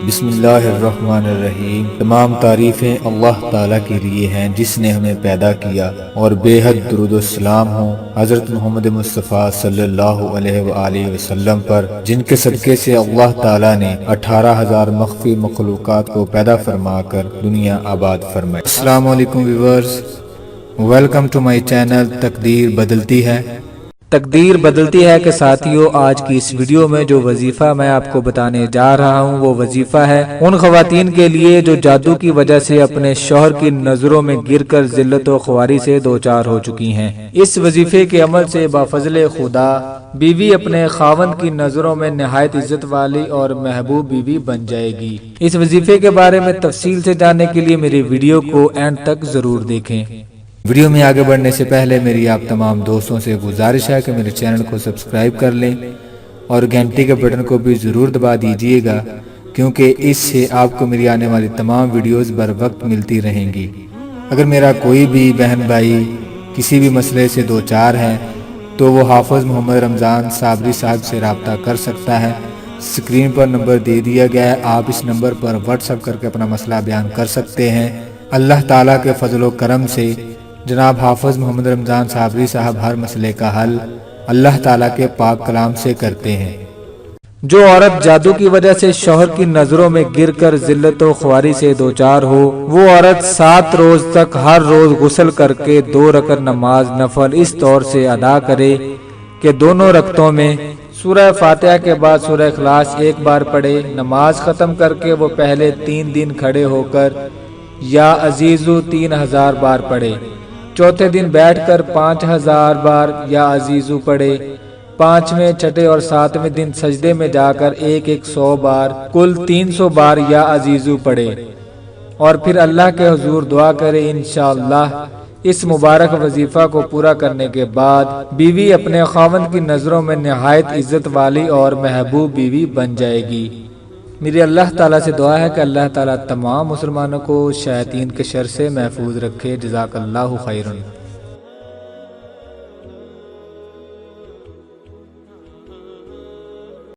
بسم اللہ الرحمن الرحیم۔ تمام تعریفیں اللہ تعالیٰ کے لیے ہیں جس نے ہمیں پیدا کیا، اور بے حد درود و سلام ہوں حضرت محمد مصطفیٰ صلی اللہ علیہ وآلہ وسلم پر، جن کے صدقے سے اللہ تعالیٰ نے 18,000 مخفی مخلوقات کو پیدا فرما کر دنیا آباد فرمائی۔ السلام علیکم viewers, welcome to my channel تقدیر بدلتی ہے۔ تقدیر بدلتی ہے کہ ساتھیوں، آج کی اس ویڈیو میں جو وظیفہ میں آپ کو بتانے جا رہا ہوں وہ وظیفہ ہے ان خواتین کے لیے جو جادو کی وجہ سے اپنے شوہر کی نظروں میں گر کر ذلت و خواری سے دوچار ہو چکی ہیں۔ اس وظیفے کے عمل سے بفضل خدا بیوی اپنے خاوند کی نظروں میں نہایت عزت والی اور محبوب بیوی بن جائے گی۔ اس وظیفے کے بارے میں تفصیل سے جاننے کے لیے میری ویڈیو کو اینڈ تک ضرور دیکھیں۔ ویڈیو میں آگے بڑھنے سے پہلے میری آپ تمام دوستوں سے گزارش ہے کہ میرے چینل کو سبسکرائب کر لیں اور گھنٹی کے بٹن کو بھی ضرور دبا دیجئے گا، کیونکہ اس سے آپ کو میری آنے والی تمام ویڈیوز بر وقت ملتی رہیں گی۔ اگر میرا کوئی بھی بہن بھائی کسی بھی مسئلے سے دوچار ہے تو وہ حافظ محمد رمضان صابری صاحب سے رابطہ کر سکتا ہے۔ اسکرین پر نمبر دے دیا گیا ہے، آپ اس نمبر پر واٹس ایپ کر کے اپنا مسئلہ بیان کر سکتے ہیں۔ اللہ تعالیٰ کے فضل و کرم سے جناب حافظ محمد رمضان صابری صاحب ہر مسئلے کا حل اللہ تعالیٰ کے پاک کلام سے کرتے ہیں۔ جو عورت جادو کی وجہ سے شوہر کی نظروں میں گر کر ذلت و خواری سے دوچار ہو، وہ عورت 7 روز تک ہر روز غسل کر کے 2 رکعت نماز نفل اس طور سے ادا کرے کہ دونوں رکعتوں میں سورہ فاتحہ کے بعد سورہ اخلاص 1 بار پڑھے۔ نماز ختم کر کے وہ پہلے 3 دن کھڑے ہو کر یا عزیزو 3000 بار پڑھے، چوتھے دن بیٹھ کر 5000 بار یا عزیزو پڑھے، 5ویں، چھٹے اور 7ویں دن سجدے میں جا کر 100 بار کل 300 بار یا عزیزو پڑھے، اور پھر اللہ کے حضور دعا کرے۔ انشاءاللہ اس مبارک وظیفہ کو پورا کرنے کے بعد بیوی اپنے خاوند کی نظروں میں نہایت عزت والی اور محبوب بیوی بن جائے گی۔ میری اللہ تعالیٰ سے دعا ہے کہ اللہ تعالیٰ تمام مسلمانوں کو شیاطین کے شر سے محفوظ رکھے۔ جزاک اللہ خیرن۔